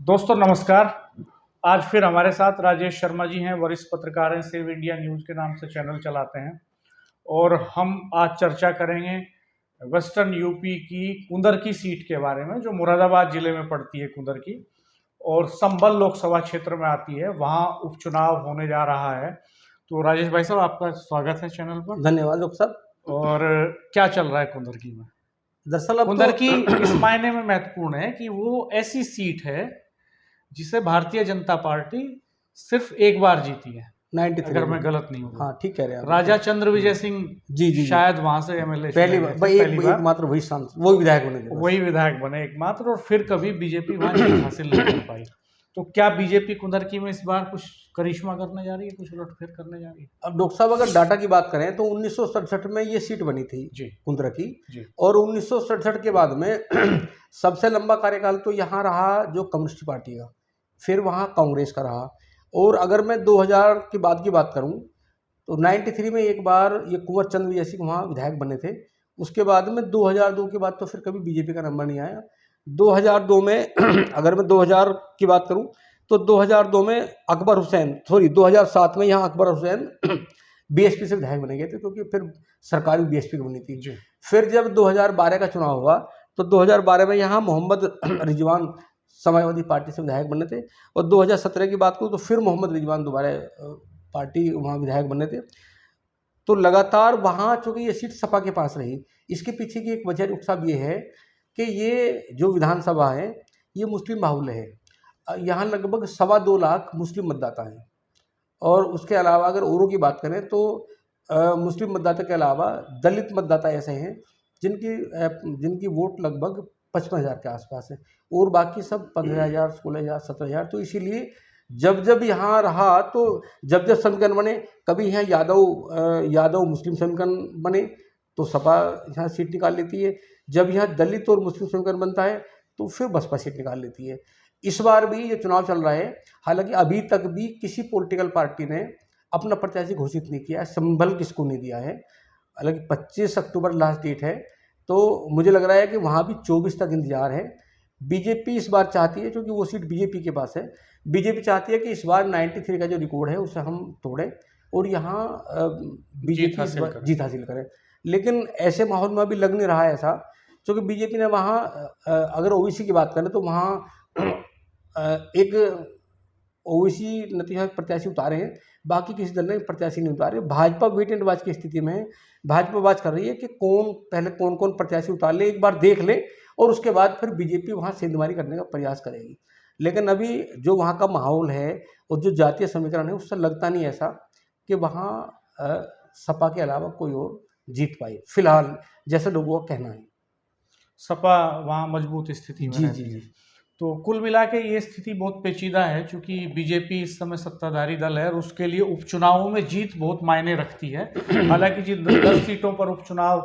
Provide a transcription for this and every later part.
दोस्तों नमस्कार। आज फिर हमारे साथ राजेश शर्मा जी हैं, वरिष्ठ पत्रकार हैं, सेव इंडिया न्यूज़ के नाम से चैनल चलाते हैं। और हम आज चर्चा करेंगे वेस्टर्न यूपी की कुंदर की सीट के बारे में, जो मुरादाबाद जिले में पड़ती है कुंदर की, और संभल लोकसभा क्षेत्र में आती है। वहाँ उपचुनाव होने जा रहा है। तो राजेश भाई साहब, आपका स्वागत है चैनल पर। धन्यवाद डॉक्टर साहब। और क्या चल रहा है कुंदर की में? दरअसल अब कुंदर तो की इस मायने में महत्वपूर्ण है कि वो ऐसी सीट है जिसे भारतीय जनता पार्टी सिर्फ एक बार जीती है, 93 अगर में। मैं गलत नहीं हूँ। हाँ, ठीक कह रहे हैं आप। राजा चंद्र विजय सिंह जी। शायद वहां से एमएलए पहली चुने बार गए थे, पहली बार एकमात्र वही सांसद, वही विधायक बने थे बस। वही विधायक बने एकमात्र, और फिर कभी बीजेपी वहां जीत हासिल नहीं कर पाई। तो क्या बीजेपी कुंदर की में इस बार कुछ करिश्मा करने जा रही है, कुछ उलटफेर करने जा रही है? अब डॉक्टर साहब, अगर डाटा की बात करें तो 1967 में ये सीट बनी थी जी कुंद्रा की जी। और 1967 के बाद में सबसे लंबा कार्यकाल तो यहाँ रहा जो कम्युनिस्ट पार्टी का, फिर वहाँ कांग्रेस का रहा। और अगर मैं 2000 के बाद की बात करूँ तो 93 में एक बार ये कुंवर चंद विजय सिंह वहाँ विधायक बने थे। उसके बाद में 2002 के बाद तो फिर कभी बीजेपी का नंबर नहीं आया। 2002 में अगर मैं 2000 की बात करूं तो 2002 में अकबर हुसैन, 2007 में यहाँ अकबर हुसैन बीएसपी से विधायक बने गए थे, क्योंकि फिर सरकार भी बीएसपी की बनी थी। फिर जब 2012 का चुनाव हुआ तो 2012 में यहाँ मोहम्मद रिजवान समाजवादी पार्टी से विधायक बने थे। और 2017 की बात करूँ तो फिर मोहम्मद रिजवान दोबारा पार्टी वहाँ विधायक बने थे। तो लगातार वहाँ चूँकि ये सीट सपा के पास रही, इसके पीछे की एक वजह डॉक्टर साहब ये है कि ये जो विधानसभा है ये मुस्लिम बाहुल्य है। यहाँ लगभग 2.25 लाख मुस्लिम मतदाता हैं। और उसके अलावा अगर औरों की बात करें तो मुस्लिम मतदाता के अलावा दलित मतदाता ऐसे हैं जिनकी वोट लगभग 55,000 के आसपास है, और बाकी सब 15,000, 16,000, 17,000। तो इसीलिए जब जब यहाँ रहा तो जब जब समीकरण बने, कभी यहाँ यादव मुस्लिम समीकरण बने तो सपा यहाँ सीट निकाल लेती है। जब यहाँ दलित और मुस्लिम समीकरण बनता है तो फिर बसपा सीट निकाल लेती है। इस बार भी ये चुनाव चल रहा है, हालांकि अभी तक भी किसी पॉलिटिकल पार्टी ने अपना प्रत्याशी घोषित नहीं किया है, संभल किसको नहीं दिया है। हालांकि 25 अक्टूबर लास्ट डेट है, तो मुझे लग रहा है कि वहाँ भी 24 तक इंतजार है। बीजेपी इस बार चाहती है, क्योंकि वो सीट बीजेपी के पास है, बीजेपी चाहती है कि इस बार 93 का जो रिकॉर्ड है उसे हम तोड़ें और यहाँ बीजेपी इस बार जीत हासिल करें। लेकिन ऐसे माहौल में अभी लग नहीं रहा है ऐसा, क्योंकि बीजेपी ने वहाँ अगर ओबीसी की बात करें तो वहाँ एक ओबीसी नतीजा प्रत्याशी उतारे हैं, बाकी किसी दल ने प्रत्याशी नहीं उतारे। भाजपा वेट एंड वॉच की स्थिति में है। भाजपा वॉच कर रही है कि कौन कौन प्रत्याशी उतार ले, एक बार देख ले, और उसके बाद फिर बीजेपी वहाँ सेंधमारी करने का प्रयास करेगी। लेकिन अभी जो वहाँ का माहौल है और जो जातीय समीकरण है, उससे लगता नहीं ऐसा कि वहाँ सपा के अलावा कोई और जीत पाए, फिलहाल जैसे लोगों का कहना है। सपा वहाँ मजबूत स्थिति में जी रहती जी है। जी। तो कुल मिला के ये स्थिति बहुत पेचीदा है, क्योंकि बीजेपी इस समय सत्ताधारी दल है और उसके लिए उपचुनावों में जीत बहुत मायने रखती है। हालांकि जिन 10 सीटों पर उपचुनाव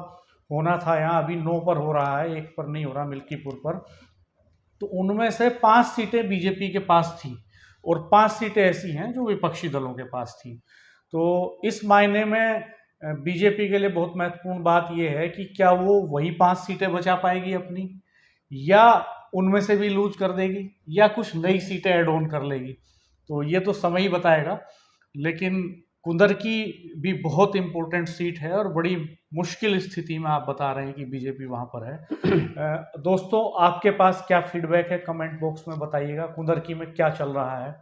होना था, यहाँ अभी 9 पर हो रहा है, 1 पर नहीं हो रहा, मिल्कीपुर पर। तो उनमें से 5 सीटें बीजेपी के पास थी और 5 सीटें ऐसी हैं जो विपक्षी दलों के पास थी। तो इस मायने में बीजेपी के लिए बहुत महत्वपूर्ण बात यह है कि क्या वो वही 5 सीटें बचा पाएगी अपनी, या उनमें से भी लूज कर देगी, या कुछ नई सीटें ऐड ऑन कर लेगी। तो ये तो समय ही बताएगा। लेकिन कुंदर की भी बहुत इंपॉर्टेंट सीट है और बड़ी मुश्किल स्थिति में आप बता रहे हैं कि बीजेपी वहां पर है। दोस्तों, आपके पास क्या फीडबैक है, कमेंट बॉक्स में बताइएगा। कुंदर की में क्या चल रहा है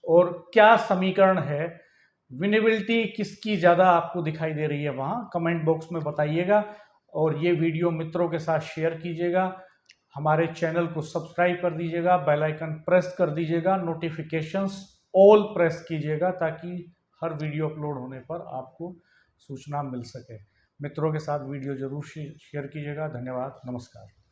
और क्या समीकरण है, विनेबिलिटी किसकी ज़्यादा आपको दिखाई दे रही है, वहाँ कमेंट बॉक्स में बताइएगा। और ये वीडियो मित्रों के साथ शेयर कीजिएगा, हमारे चैनल को सब्सक्राइब कर दीजिएगा, बेल आइकन प्रेस कर दीजिएगा, नोटिफिकेशंस ऑल प्रेस कीजिएगा, ताकि हर वीडियो अपलोड होने पर आपको सूचना मिल सके। मित्रों के साथ वीडियो जरूर शेयर कीजिएगा। धन्यवाद, नमस्कार।